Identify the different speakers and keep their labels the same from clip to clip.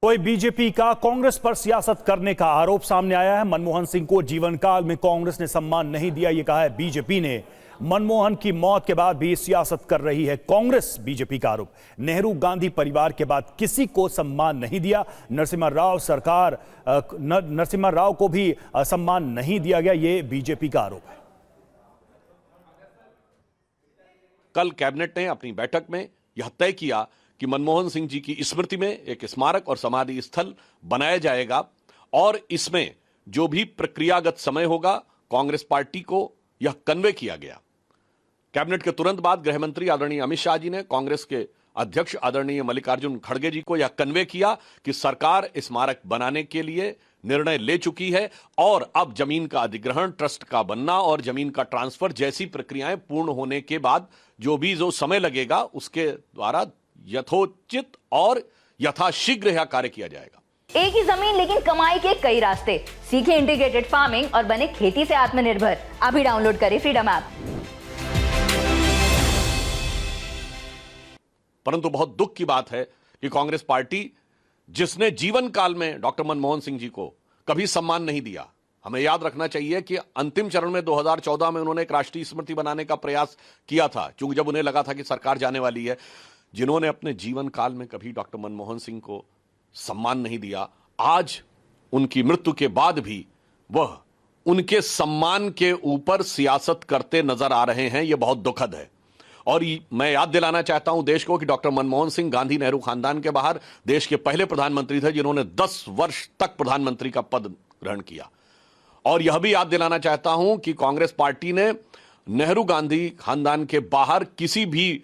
Speaker 1: तो बीजेपी का कांग्रेस पर सियासत करने का आरोप सामने आया है। मनमोहन सिंह को जीवन काल में कांग्रेस ने सम्मान नहीं दिया, यह कहा है बीजेपी ने। मनमोहन की मौत के बाद भी सियासत कर रही है कांग्रेस, बीजेपी का आरोप। नेहरू गांधी परिवार के बाद किसी को सम्मान नहीं दिया। नरसिम्हा राव को भी सम्मान नहीं दिया गया, यह बीजेपी का आरोप है।
Speaker 2: कल कैबिनेट ने अपनी बैठक में यह तय किया कि मनमोहन सिंह जी की स्मृति में एक स्मारक और समाधि स्थल बनाया जाएगा और इसमें जो भी प्रक्रियागत समय होगा कांग्रेस पार्टी को यह कन्वे किया गया। कैबिनेट के तुरंत बाद गृह मंत्री आदरणीय अमित शाह जी ने कांग्रेस के अध्यक्ष आदरणीय मल्लिकार्जुन खड़गे जी को यह कन्वे किया कि सरकार स्मारक बनाने के लिए निर्णय ले चुकी है और अब जमीन का अधिग्रहण, ट्रस्ट का बनना और जमीन का ट्रांसफर जैसी प्रक्रियाएं पूर्ण होने के बाद जो समय लगेगा उसके द्वारा यथोचित और यथाशीघ्र यह कार्य किया जाएगा।
Speaker 3: एक ही जमीन लेकिन कमाई के कई रास्ते। सीखे इंटीग्रेटेड फार्मिंग और बने खेती से आत्मनिर्भर। अभी डाउनलोड करें फ्रीडम ऐप।
Speaker 2: परंतु बहुत दुख की बात है कि कांग्रेस पार्टी जिसने जीवन काल में डॉक्टर मनमोहन सिंह जी को कभी सम्मान नहीं दिया। हमें याद रखना चाहिए कि अंतिम चरण में 2014 में उन्होंने एक राष्ट्रीय स्मृति बनाने का प्रयास किया था, क्योंकि जब उन्हें लगा था कि सरकार जाने वाली है। जिन्होंने अपने जीवन काल में कभी डॉक्टर मनमोहन सिंह को सम्मान नहीं दिया, आज उनकी मृत्यु के बाद भी वह उनके सम्मान के ऊपर सियासत करते नजर आ रहे हैं। यह बहुत दुखद है। और मैं याद दिलाना चाहता हूं देश को कि डॉक्टर मनमोहन सिंह गांधी नेहरू खानदान के बाहर देश के पहले प्रधानमंत्री थे जिन्होंने 10 वर्ष तक प्रधानमंत्री का पद ग्रहण किया। और यह भी याद दिलाना चाहता हूं कि कांग्रेस पार्टी ने नेहरू गांधी खानदान के बाहर किसी भी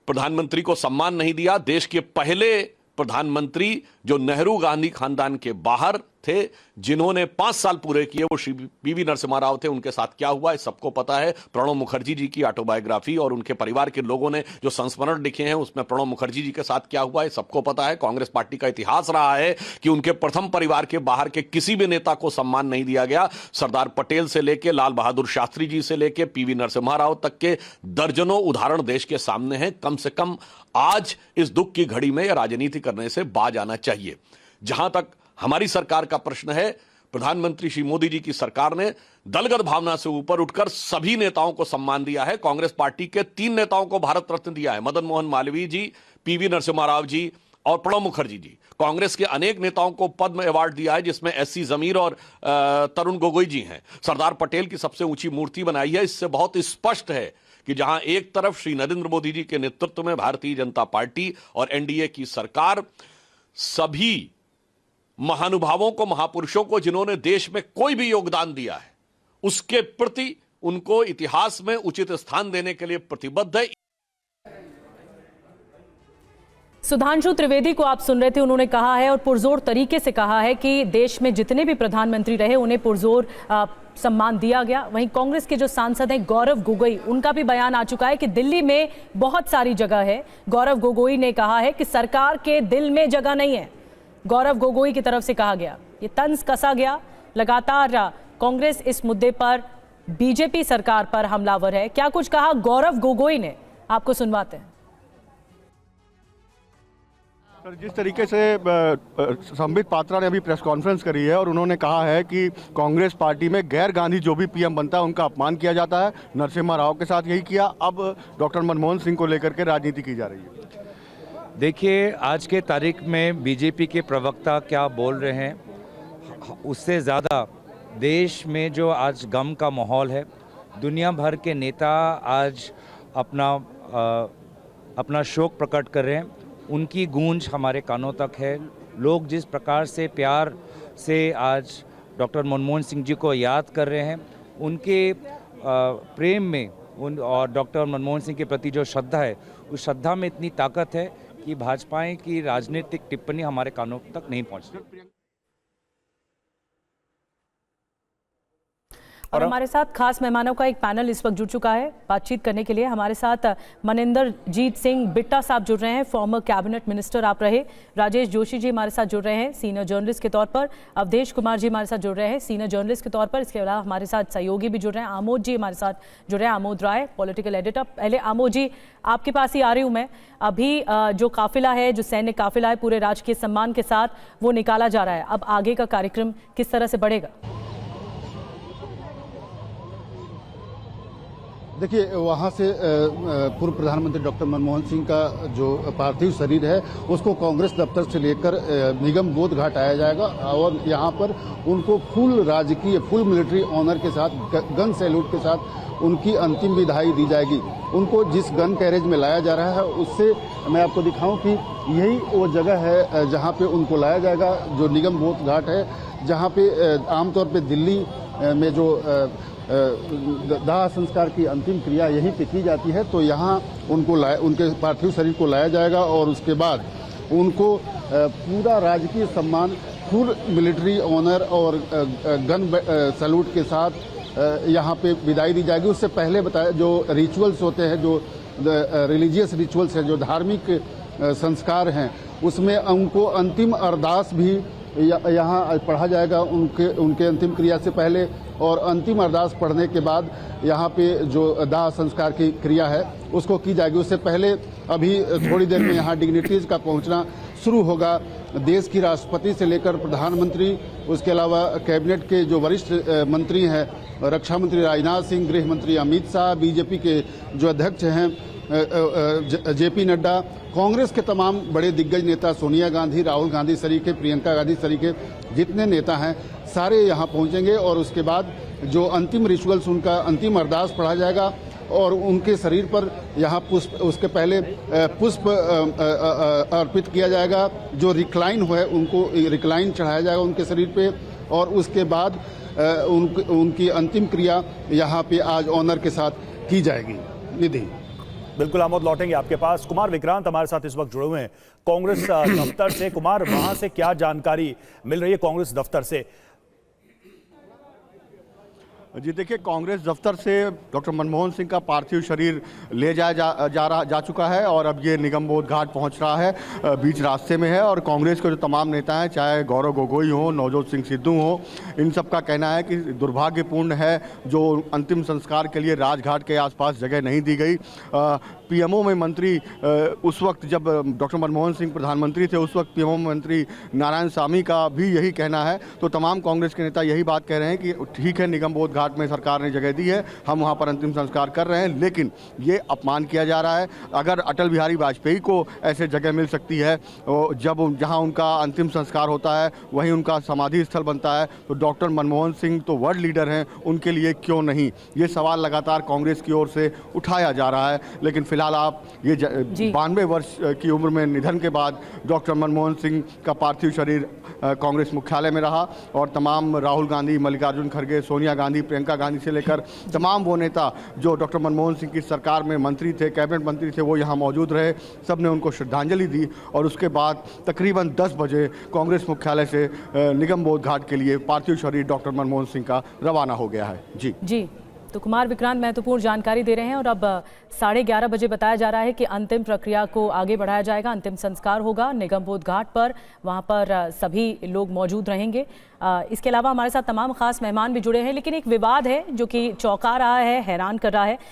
Speaker 2: प्रधानमंत्री को सम्मान नहीं दिया। देश के पहले प्रधानमंत्री जो नेहरू गांधी खानदान के बाहर थे, जिन्होंने 5 साल पूरे किए, वो श्री पीवी नरसिम्हा राव थे। उनके साथ क्या हुआ है सबको पता है। प्रणब मुखर्जी जी की ऑटोबायोग्राफी और उनके परिवार के लोगों ने जो संस्मरण लिखे हैं उसमें प्रणब मुखर्जी जी के साथ क्या हुआ है सबको पता है। कांग्रेस पार्टी का इतिहास रहा है कि उनके प्रथम परिवार के बाहर के किसी भी नेता को सम्मान नहीं दिया गया। सरदार पटेल से लेकर लाल बहादुर शास्त्री जी से लेकर पीवी नरसिम्हा राव तक के दर्जनों उदाहरण देश के सामने हैं। कम से कम आज इस दुख की घड़ी में राजनीति करने से बाज आना चाहिए। जहां तक हमारी सरकार का प्रश्न है, प्रधानमंत्री श्री मोदी जी की सरकार ने दलगत भावना से ऊपर उठकर सभी नेताओं को सम्मान दिया है। कांग्रेस पार्टी के 3 नेताओं को भारत रत्न दिया है, मदन मोहन मालवीय जी, पीवी नरसिम्हा राव जी और प्रणब मुखर्जी जी। कांग्रेस के अनेक नेताओं को पद्म अवार्ड दिया है, जिसमें एससी जमीर और तरुण गोगोई जी हैं। सरदार पटेल की सबसे ऊंची मूर्ति बनाई है। इससे बहुत स्पष्ट है कि जहां एक तरफ श्री नरेंद्र मोदी जी के नेतृत्व में भारतीय जनता पार्टी और एनडीए की सरकार सभी महानुभावों को, महापुरुषों को जिन्होंने देश में कोई भी योगदान दिया है, उसके प्रति उनको इतिहास में उचित स्थान देने के लिए प्रतिबद्ध है।
Speaker 4: सुधांशु त्रिवेदी को आप सुन रहे थे। उन्होंने कहा है और पुरजोर तरीके से कहा है कि देश में जितने भी प्रधानमंत्री रहे उन्हें पुरजोर सम्मान दिया गया। वहीं कांग्रेस के जो सांसद हैं गौरव गोगोई, उनका भी बयान आ चुका है कि दिल्ली में बहुत सारी जगह है। गौरव गोगोई ने कहा है कि सरकार के दिल में जगह नहीं है। गौरव गोगोई की तरफ से कहा गया, ये तंज कसा गया। लगातार कांग्रेस इस मुद्दे पर बीजेपी सरकार पर हमलावर है। क्या कुछ कहा गौरव गोगोई ने, आपको सुनवाते हैं।
Speaker 5: सर, जिस तरीके से संबित पात्रा ने अभी प्रेस कॉन्फ्रेंस करी है और उन्होंने कहा है कि कांग्रेस पार्टी में गैर गांधी जो भी पीएम बनता है उनका अपमान किया जाता है। नरसिम्हा राव के साथ यही किया, अब डॉक्टर मनमोहन सिंह को लेकर के राजनीति की जा रही है।
Speaker 6: देखिए, आज के तारीख में बीजेपी के प्रवक्ता क्या बोल रहे हैं, उससे ज़्यादा देश में जो आज गम का माहौल है, दुनिया भर के नेता आज अपना शोक प्रकट कर रहे हैं। उनकी गूंज हमारे कानों तक है। लोग जिस प्रकार से प्यार से आज डॉक्टर मनमोहन सिंह जी को याद कर रहे हैं, उनके प्रेम में और डॉक्टर मनमोहन सिंह के प्रति जो श्रद्धा है, उस श्रद्धा में इतनी ताकत है कि भाजपा की राजनीतिक टिप्पणी हमारे कानों तक नहीं पहुंचती।
Speaker 4: और हमारे साथ खास मेहमानों का एक पैनल इस वक्त जुड़ चुका है बातचीत करने के लिए। हमारे साथ मनिंदरजीत सिंह बिट्टा साहब जुड़ रहे हैं, फॉर्मर कैबिनेट मिनिस्टर आप रहे। राजेश जोशी जी हमारे साथ जुड़ रहे हैं सीनियर जर्नलिस्ट के तौर पर। अवधेश कुमार जी हमारे साथ जुड़ रहे हैं सीनियर जर्नलिस्ट के तौर पर। इसके अलावा हमारे साथ सहयोगी भी जुड़ रहे हैं, आमोद जी हमारे साथ जुड़ रहे हैं, आमोद राय पॉलिटिकल एडिटर। पहले आमोद जी आपके पास ही आ रही हूँ मैं। अभी जो काफिला है, जो सैन्य काफिला है, पूरे राजकीय सम्मान के साथ वो निकाला जा रहा है। अब आगे का कार्यक्रम किस तरह से बढ़ेगा?
Speaker 7: देखिए, वहाँ से पूर्व प्रधानमंत्री डॉक्टर मनमोहन सिंह का जो पार्थिव शरीर है उसको कांग्रेस दफ्तर से लेकर निगम बोध घाट आया जाएगा और यहाँ पर उनको फुल राजकीय, फुल मिलिट्री ऑनर के साथ, गन सैल्यूट के साथ उनकी अंतिम विदाई दी जाएगी। उनको जिस गन कैरेज में लाया जा रहा है उससे मैं आपको दिखाऊं कि यही वो जगह है जहाँ पे उनको लाया जाएगा, जो निगम बोध घाट है, जहाँ पे आमतौर पे दिल्ली में जो दाह संस्कार की अंतिम क्रिया यहीं पे की जाती है। तो यहाँ उनके पार्थिव शरीर को लाया जाएगा और उसके बाद उनको पूरा राजकीय सम्मान, फुल मिलिट्री ऑनर और गन सैल्यूट के साथ यहाँ पे विदाई दी जाएगी। उससे पहले बताया, जो रिचुअल्स होते हैं, जो रिलीजियस रिचुअल्स हैं, जो धार्मिक संस्कार हैं, उसमें उनको अंतिम अरदास भी यहाँ पढ़ा जाएगा उनके अंतिम क्रिया से पहले। और अंतिम अरदास पढ़ने के बाद यहाँ पे जो दाह संस्कार की क्रिया है उसको की जाएगी। उससे पहले अभी थोड़ी देर में यहाँ डिग्निटीज का पहुँचना शुरू होगा। देश की राष्ट्रपति से लेकर प्रधानमंत्री, उसके अलावा कैबिनेट के जो वरिष्ठ मंत्री हैं, रक्षा मंत्री राजनाथ सिंह, गृह मंत्री अमित शाह, बीजेपी के जो अध्यक्ष हैं जेपी नड्डा, कांग्रेस के तमाम बड़े दिग्गज नेता, सोनिया गांधी, राहुल गांधी सरीखे, प्रियंका गांधी सरीखे, जितने नेता हैं सारे यहाँ पहुँचेंगे। और उसके बाद जो अंतिम रिचुअल्स, उनका अंतिम अरदास पढ़ा जाएगा और उनके शरीर पर यहाँ पुष्प, उसके पहले पुष्प अर्पित किया जाएगा। जो रिक्लाइन हुआ है उनको रिक्लाइन चढ़ाया जाएगा उनके शरीर पे। और उसके बाद उनकी अंतिम क्रिया यहाँ पे आज ऑनर के साथ की जाएगी। निधि,
Speaker 1: बिल्कुल आमोद, लौटेंगे आपके पास। कुमार विक्रांत हमारे साथ इस वक्त जुड़े हुए हैं कांग्रेस दफ्तर से। कुमार, वहां से क्या जानकारी मिल रही है कांग्रेस दफ्तर से?
Speaker 5: जी देखिए, कांग्रेस दफ्तर से डॉक्टर मनमोहन सिंह का पार्थिव शरीर ले जाया जा चुका है और अब ये निगम बोध घाट पहुंच रहा है, बीच रास्ते में है। और कांग्रेस के जो तमाम नेता हैं, चाहे गौरव गोगोई हो, नवजोत सिंह सिद्धू हो, इन सब का कहना है कि दुर्भाग्यपूर्ण है जो अंतिम संस्कार के लिए राजघाट के आसपास जगह नहीं दी गई। पीएमओ में मंत्री उस वक्त जब डॉक्टर मनमोहन सिंह प्रधानमंत्री थे, उस वक्त पीएमओ मंत्री नारायण सामी का भी यही कहना है। तो तमाम कांग्रेस के नेता यही बात कह रहे हैं कि ठीक है, निगम बोध घाट में सरकार ने जगह दी है, हम वहां पर अंतिम संस्कार कर रहे हैं, लेकिन ये अपमान किया जा रहा है। अगर अटल बिहारी वाजपेयी को ऐसे जगह मिल सकती है जब जहां उनका अंतिम संस्कार होता है वहीं उनका समाधि स्थल बनता है, तो डॉक्टर मनमोहन सिंह तो वर्ल्ड लीडर हैं, उनके लिए क्यों नहीं? ये सवाल लगातार कांग्रेस की ओर से उठाया जा रहा है। लेकिन फिलहाल आप ये 92 वर्ष की उम्र में निधन के बाद डॉक्टर मनमोहन सिंह का पार्थिव शरीर कांग्रेस मुख्यालय में रहा और तमाम राहुल गांधी, मल्लिकार्जुन खड़गे, सोनिया गांधी, प्रियंका गांधी से लेकर तमाम वो नेता जो डॉक्टर मनमोहन सिंह की सरकार में मंत्री थे, कैबिनेट मंत्री थे, वो यहाँ मौजूद रहे। सब ने उनको श्रद्धांजलि दी और उसके बाद तकरीबन 10 बजे कांग्रेस मुख्यालय से निगम बोध घाट के लिए पार्थिव शरीर डॉक्टर मनमोहन सिंह का रवाना हो गया है। जी,
Speaker 4: तो कुमार विक्रांत महत्वपूर्ण जानकारी दे रहे हैं। और अब 11:30 बजे बताया जा रहा है कि अंतिम प्रक्रिया को आगे बढ़ाया जाएगा। अंतिम संस्कार होगा निगम बोध घाट पर, वहां पर सभी लोग मौजूद रहेंगे। इसके अलावा हमारे साथ तमाम खास मेहमान भी जुड़े हैं, लेकिन एक विवाद है जो कि चौंका रहा है, हैरान कर रहा है।